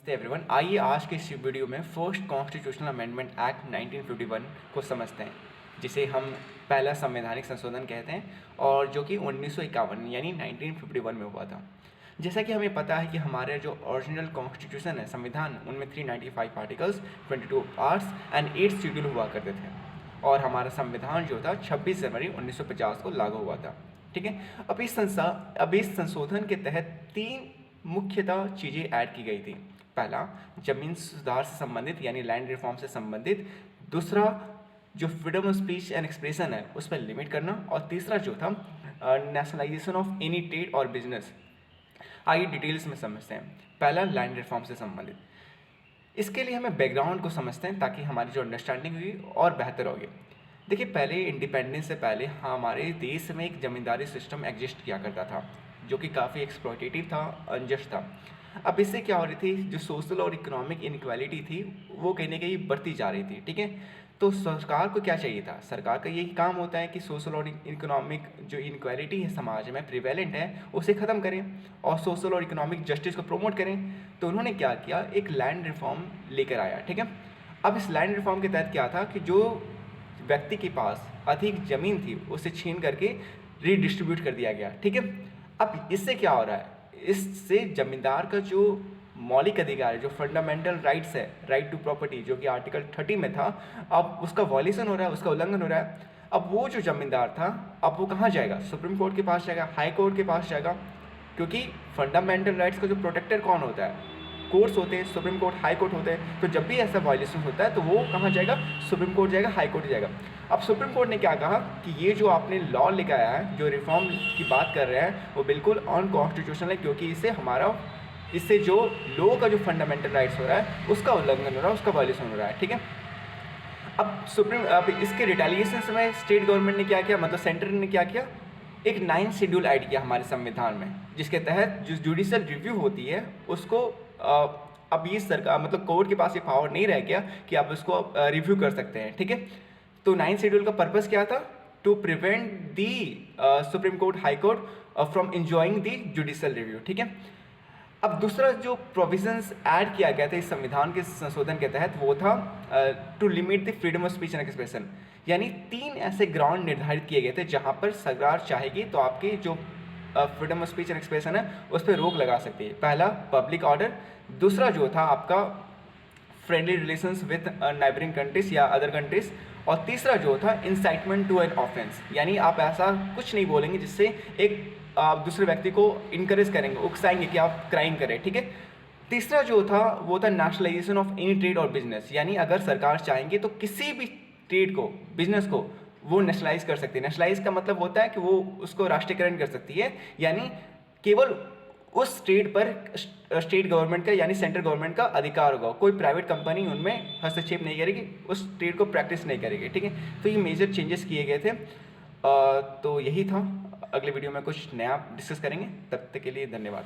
Everyone, आइए आज के इस वीडियो में फर्स्ट कॉन्स्टिट्यूशनल अमेंडमेंट एक्ट 1951 को समझते हैं, जिसे हम पहला संवैधानिक संशोधन कहते हैं और जो कि 1951 यानी 1951 में हुआ था। जैसा कि हमें पता है कि हमारे जो ओरिजिनल कॉन्स्टिट्यूशन है, संविधान, उनमें 395 आर्टिकल्स, 22 पार्ट्स एंड 8 शेड्यूल हुआ करते थे और हमारा संविधान जो था 26 जनवरी 1950 को लागू हुआ था। ठीक है। अब इस संशोधन के तहत 3 मुख्यतः चीज़ें ऐड की गई थी। पहला, जमीन सुधार से संबंधित यानी लैंड रिफॉर्म से संबंधित। दूसरा, जो freedom of speech and expression है उस पर लिमिट करना। और तीसरा जो था, नेशनलाइजेशन ऑफ एनी ट्रेड और बिजनेस। आइए डिटेल्स में समझते हैं। पहला, लैंड रिफॉर्म से संबंधित। इसके लिए हमें बैकग्राउंड को समझते हैं ताकि हमारी जो अंडरस्टैंडिंग होगी और बेहतर होगी। देखिए, पहले इंडिपेंडेंस से पहले हमारे देश में एक जमींदारी सिस्टम एग्जिस्ट किया करता था जो कि काफ़ी एक्सप्लॉयटेटिव था, अनजस्ट था। अब इससे क्या हो रही थी, जो सोशल और इकोनॉमिक इनइक्वालिटी थी वो कहीं ना कहीं बढ़ती जा रही थी। ठीक है। तो सरकार को क्या चाहिए था, सरकार का यही काम होता है कि सोशल और इकोनॉमिक जो इनइक्वालिटी है समाज में प्रिवेलेंट है उसे ख़त्म करें और सोशल और इकोनॉमिक जस्टिस को प्रमोट करें। तो उन्होंने क्या किया, एक लैंड रिफॉर्म लेकर आया। ठीक है। अब इस लैंड रिफॉर्म के तहत क्या था कि जो व्यक्ति के पास अधिक ज़मीन थी उसे छीन करके रीडिस्ट्रीब्यूट कर दिया गया। ठीक है। अब इससे क्या हो रहा है, इससे जमींदार का जो मौलिक अधिकार है, जो फंडामेंटल राइट्स है, राइट टू प्रॉपर्टी, जो कि आर्टिकल 30 में था, अब उसका वॉल्यूशन हो रहा है, उसका उल्लंघन हो रहा है। अब वो जो जमींदार था, अब वो कहाँ जाएगा, सुप्रीम कोर्ट के पास जाएगा, हाई कोर्ट के पास जाएगा, क्योंकि फंडामेंटल राइट्स का जो प्रोटेक्टर कौन होता है, कोर्ट्स होते हैं, सुप्रीम कोर्ट, हाई कोर्ट होते हैं। तो जब भी ऐसा वायलेशन होता है तो वो कहाँ जाएगा, सुप्रीम कोर्ट जाएगा, हाई कोर्ट जाएगा। अब सुप्रीम कोर्ट ने क्या कहा कि ये जो आपने लॉ लेकर आया है, जो रिफॉर्म की बात कर रहे हैं, वो बिल्कुल अनकॉन्स्टिट्यूशनल है, क्योंकि इससे जो लोगों का जो फंडामेंटल राइट्स हो रहा है उसका उल्लंघन हो रहा है, उसका वायलेशन हो रहा है। ठीक है। अब इसके रिटेलिएशन में स्टेट गवर्नमेंट ने क्या किया, मतलब सेंटर ने क्या किया, एक 9 शेड्यूल ऐड किया हमारे संविधान में, जिसके तहत जो जुडिशियल रिव्यू होती है उसको अब ये सरकार, मतलब कोर्ट के पास ये पावर नहीं रह गया कि आप उसको रिव्यू कर सकते हैं। ठीक है। तो 9 शेड्यूल का पर्पस क्या था, to prevent the supreme court, high court from enjoying the judicial review. ठीक है। अब दूसरा जो प्रोविजंस ऐड किया गया था इस संविधान के संशोधन के तहत, वो था to limit the freedom of speech and expression. यानी 3 ऐसे ग्राउंड निर्धारित किए गए थे जहां पर सरकार चाहेगी तो आपकी जो freedom of speech and expression है उस पर रोक लगा सकती है। पहला, पब्लिक ऑर्डर। दूसरा जो था आपका friendly relations with neighbouring countries या अदर कंट्रीज। और तीसरा जो था इंसाइटमेंट टू एन ऑफेंस, यानी आप ऐसा कुछ नहीं बोलेंगे जिससे एक आप दूसरे व्यक्ति को इनकरेज करेंगे, उकसाएंगे कि आप क्राइम करें। ठीक है। तीसरा जो था वो था नेशनलाइजेशन ऑफ एनी ट्रेड और बिजनेस, यानी अगर सरकार चाहेंगे तो किसी भी ट्रेड को, बिजनेस को वो नेशनलाइज कर सकती है। नेशनलाइज का मतलब होता है कि वो उसको राष्ट्रीयकरण कर सकती है, यानी केवल उस स्टेट पर स्टेट गवर्नमेंट का यानी सेंट्रल गवर्नमेंट का अधिकार होगा, कोई प्राइवेट कंपनी उनमें हस्तक्षेप नहीं करेगी, उस स्टेट को प्रैक्टिस नहीं करेगी। ठीक है। तो ये मेजर चेंजेस किए गए थे। तो यही था। अगले वीडियो में कुछ नया डिस्कस करेंगे, तब तक के लिए धन्यवाद।